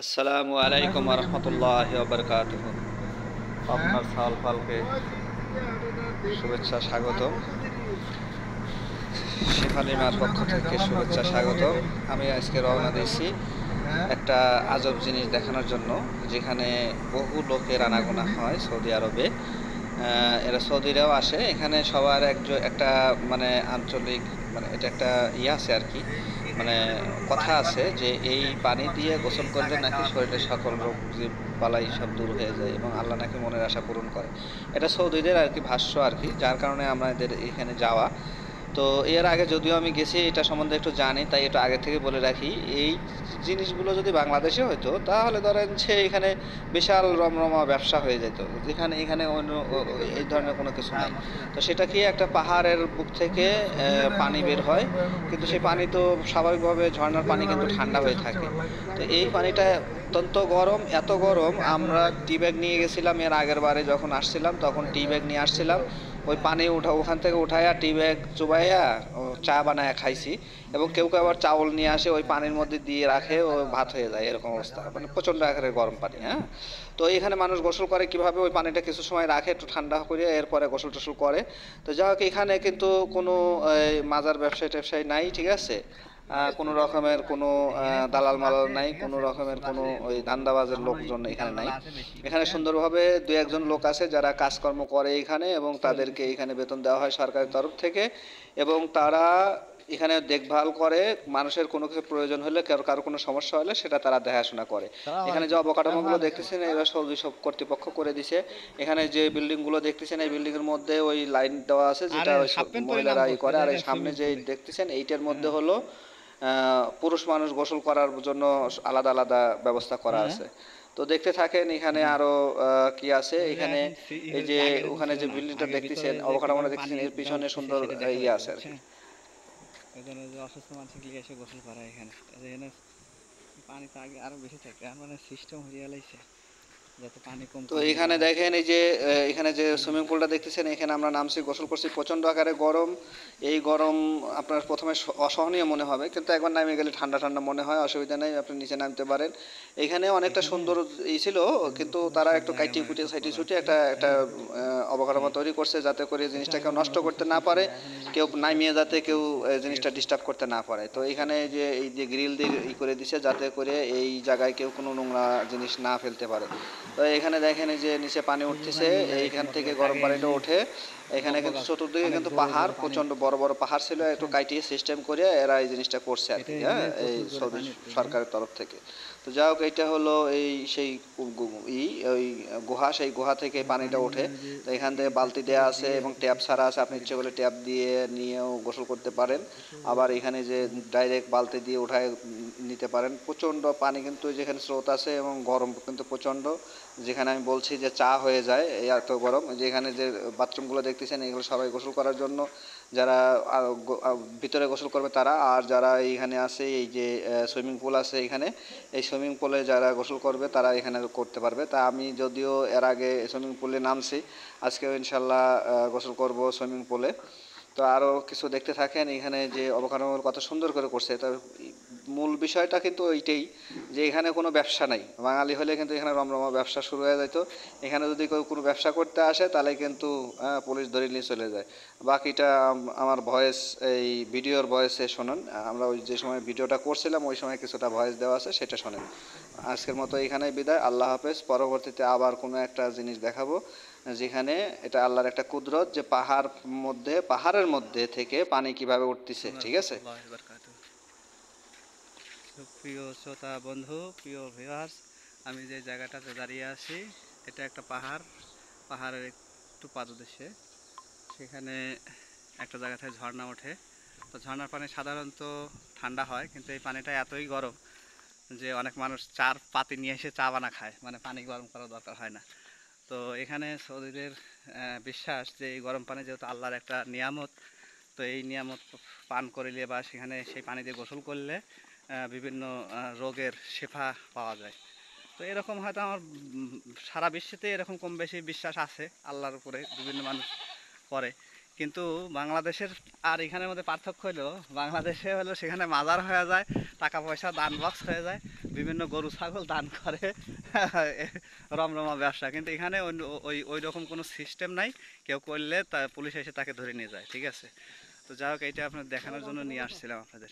আসসালামু আলাইকুম রহমতুল্লাহ বারকাতুহ। আপনার সাল ফালকে শুভেচ্ছা স্বাগত, শেফালিমার পক্ষ থেকে শুভেচ্ছা স্বাগত। আমি আজকে রওনা দিয়েছি একটা আজব জিনিস দেখানোর জন্য, যেখানে বহু লোকের আনাগোনা হয় সৌদি আরবে। এরা সৌদিরাও আসে, এখানে সবার একটা মানে আঞ্চলিক, মানে এটা একটা আছে আর কি, মানে কথা আছে যে এই পানি দিয়ে গোসল করলে নাকি শরীরের সকল রোগ বালাই সব দূর হয়ে যায় এবং আল্লাহ নাকি মনের আশা পূরণ করে। এটা সৌদিদের আর কি ভাষ্য আর কি, যার কারণে আমাদের এখানে যাওয়া। তো এর আগে যদিও আমি গেছি, এটা সম্বন্ধে একটু জানি, তাই এটা আগে থেকে বলে রাখি। এই জিনিসগুলো যদি বাংলাদেশে হতো তাহলে ধরেন যে এখানে বিশাল রমরমা ব্যবসা হয়ে যেত, যেখানে এখানে অন্য এই ধরনের কোনো কিছু নাই। তো সেটা কি, একটা পাহাড়ের বুক থেকে পানি বের হয়, কিন্তু সেই পানি তো স্বাভাবিকভাবে ঝর্ণার পানি কিন্তু ঠান্ডা হয়ে থাকে। তো এই পানিটা অত্যন্ত গরম, এত গরম, আমরা টি ব্যাগ নিয়ে গেছিলাম এর আগের বারে যখন আসছিলাম, তখন টি ব্যাগ নিয়ে আসছিলাম। ওই পানি ওখান থেকে উঠাইয়া টি ব্যাগ চুবাইয়া চা বানায় খাইছি। এবং কেউ কেউ আবার চাউল নিয়ে আসে, ওই পানির মধ্যে দিয়ে রাখে, ও ভাত হয়ে যায়, এরকম অবস্থা, মানে প্রচণ্ড আকারের গরম পানি। হ্যাঁ, তো এখানে মানুষ গোসল করে কিভাবে, ওই পানিটা কিছু সময় রাখে একটু ঠান্ডা করে, এরপরে গোসল টোসল করে। তো যাই হোক, এখানে কিন্তু কোনো মাজার ব্যবসায়ী ট্যাবসায়ী নাই, ঠিক আছে। কোনো রকমের কোনো দালাল মালাল নাই, কোনো রকমের কোনো ওই ধান্দাবাজের লোকজন এখানে নাই। এখানে সুন্দরভাবে দু একজন লোক আছে যারা কাজকর্ম করে এখানে, এবং তাদেরকে এখানে বেতন দেওয়া হয় সরকারের তরফ থেকে। এবং তারা এখানে দেখভাল করে, মানুষের কোনো কিছু প্রয়োজন হলে, কারো কোনো সমস্যা হলে সেটা তারা দেখাশোনা করে। এখানে যে অবকাঠামোগুলো দেখতেছেন এরা সব কর্তৃপক্ষ করে দিছে। এখানে যে বিল্ডিংগুলো দেখতেছেন, এই বিল্ডিংয়ের মধ্যে ওই লাইন দেওয়া আছে, যেটা ওই মহিলারা করে। আর এই সামনে যে দেখতেছেন এইটার মধ্যে হলো পুরুষ মানুষ গোসল করার জন্য আলাদা আলাদা ব্যবস্থা করা আছে। তো দেখতে থাকেন এখানে আরো কি আছে এখানে। এই যে ওখানে যে বিল্ডিংটা দেখতেছেন, অবকাঠামোটা দেখতেছেন, এর পিছনে সুন্দর ইয়ে আছে আর কি। এখানে যে অসুস্থ মানুষগুলি এসে গোসল করে এখানে, এখানে পানি তো আগে আরো বেশি থাকে, আর মানে সিস্টেম হয়ে গেছে যাতে পানি কম তো কম এখানে দেওয়া হয়। দেখেন, এই যে এখানে যে সুইমিং পুলটা দেখতেছেন, এখানে আমরা নামছি, গোসল করছি, প্রচণ্ড আকারে গরম। এই গরম আপনার প্রথমে অসহনীয় মনে হবে, কিন্তু একবার নামে গেলে ঠান্ডা ঠান্ডা মনে হয়, অসুবিধা নেই, আপনি নিচে নামতে পারেন। এখানে অনেকটা এখানে সুন্দর ছিল, কিন্তু তারা সব একটু জায়গা কাইটি মানে কুটিয়ে সব সাইটি করা ছুটে আছে, একটা একটা হ্যাঁ। অবকাঠামো হ্যাঁ, তৈরি করছে, যাতে করে এটা জিনিসটা আগে কেউ নষ্ট অন্যরকম করতে না সিস্টেম ছিল, পারে, এখন এই যে কেউ সিস্টেম নামিয়ে যাতে কেউ ঠিক জিনিসটা আছে। ডিস্টার্ব করতে না পারে। তো আচ্ছা, এখানে যে এই যে গ্রিল দিয়ে করে দিছে, যাতে করে এই জায়গায় কেউ কোনো নোংরা জিনিস না ফেলতে পারে। তো এখানে দেখেন, এই যে নিচে পানি এই যে উঠতেছে, পানি নিয়ে যায় এইখান এখানে থেকে মোটর গরম আগে পানিটা এমনি ওঠে। বক এখানে বক কিন্তু আছে, চতুর্দিকে অনেক কিন্তু জোরে পাহাড়, জোরে পানি প্রচণ্ড উঠতেছে। বড় বড় পাহাড় ছিল, একটু বুঝছেন, কাটিয়ে সিস্টেম করে এরা এই জিনিসটা করছে আর এটা কি। হ্যাঁ, এমনি এই প্রচুর জোরে সৌদি পানি উঠতেছে। সরকারের তরফ থেকে। তো যাই হোক, এইটা হলো এই সেই ওই গুহা, সেই গুহা থেকে এখানে পানিটা পানি মানে ওঠে। ওই যে তো এখান থেকে এই বালতি পাশে দেওয়া থেকে আছে দিয়ে এবং হয়তো ট্যাপ ছাড়া সিস্টেম আছে, আপনি করে ইচ্ছে দিছে। করলে ট্যাপ দিয়ে নিয়েও গোসল করতে পারেন। প্রচুর আবার এখানে যে হ্যাঁ, ডাইরেক্ট বালতি দিয়ে উঠায় নিতে পারেন। প্রচণ্ড পানি, কিন্তু যেখানে স্রোত আছে, এবং গরম কিন্তু প্রচণ্ড। যেখানে আমি বলছি যে চা হয়ে যায়, এই এত গরম। যেখানে যে বাথরুমগুলো দেখতেছেন, এগুলো সবাই গোসল করার জন্য, যারা ভিতরে গোসল করবে তারা, আর যারা এইখানে আছে, এই যে সুইমিং পুল আছে এখানে, এই সুইমিং পুলে যারা গোসল করবে তারা এখানে করতে পারবে। তা আমি যদিও এর আগে সুইমিং পুলে নামছি, আজকেও ইনশাল্লাহ গোসল করব সুইমিং পুলে। তো আরও কিছু দেখতে থাকেন, এখানে যে অবকাঠামো কত সুন্দর করে করছে। তার মূল বিষয়টা কিন্তু এইটাই, যে এখানে কোনো ব্যবসা নাই। বাঙালি হলে কিন্তু এখানে রমরমা ব্যবসা শুরু হয়ে যেত। এখানে যদি কেউ কোনো ব্যবসা করতে আসে, তাহলে কিন্তু পুলিশ ধরে নিয়ে চলে যায়। বাকিটা আমার ভয়েস, এই ভিডিওর ভয়েসে শোনেন। আমরা ওই যে সময় ভিডিওটা করছিলাম, ওই সময় কিছুটা ভয়েস দেওয়া আছে, সেটা শোনেন। আজকের মতো এখানেই বিদায়, আল্লাহ হাফেজ। পরবর্তীতে আবার কোনো একটা জিনিস দেখাবো, যেখানে এটা আল্লাহর একটা কুদরত, যে পাহাড়ের মধ্যে থেকে পানি কিভাবে উঠতেছে, ঠিক আছে। রহমতুল্লাহ বারকাতুহ। প্রিয় শ্রোতা বন্ধু, প্রিয় ভিউয়ার্স, আমি যে জায়গাটাতে দাঁড়িয়ে আছি এটা একটা পাহাড়, পাহাড়ের একটু পাদদেশে। সেখানে একটা জায়গা থেকে ঝর্ণা ওঠে। তো ঝর্ণার পানি সাধারণত ঠান্ডা হয়, কিন্তু এই পানিটা এতই গরম যে অনেক মানুষ চার পাতি নিয়ে এসে চা বানা খায়, মানে পানি গরম করার দরকার হয় না। তো এখানে সৌদিদের বিশ্বাস যে এই গরম পানি যেহেতু আল্লাহর একটা নিয়ামত, তো এই নিয়ামত পান করলে বা সেখানে সেই পানি দিয়ে গোসল করলে বিভিন্ন রোগের শেফা পাওয়া যায়। তো এরকম হয়তো আমার সারা বিশ্বেতে এরকম কম বেশি বিশ্বাস আছে আল্লাহর উপরে, বিভিন্ন মানুষ করে। কিন্তু বাংলাদেশের আর এখানের মধ্যে পার্থক্য হলো, বাংলাদেশে হলো সেখানে মাজার হয়ে যায়, টাকা পয়সা দান বক্স হয়ে যায়, বিভিন্ন গরু ছাগল দান করে রমরমা ব্যবসা। কিন্তু এখানে ওই রকম কোনো সিস্টেম নাই, কেউ করলে তা পুলিশ এসে তাকে ধরে নিয়ে যায়, ঠিক আছে। তো যাই হোক, এইটা আপনার দেখানোর জন্য নিয়ে আসছিলাম আপনাদের।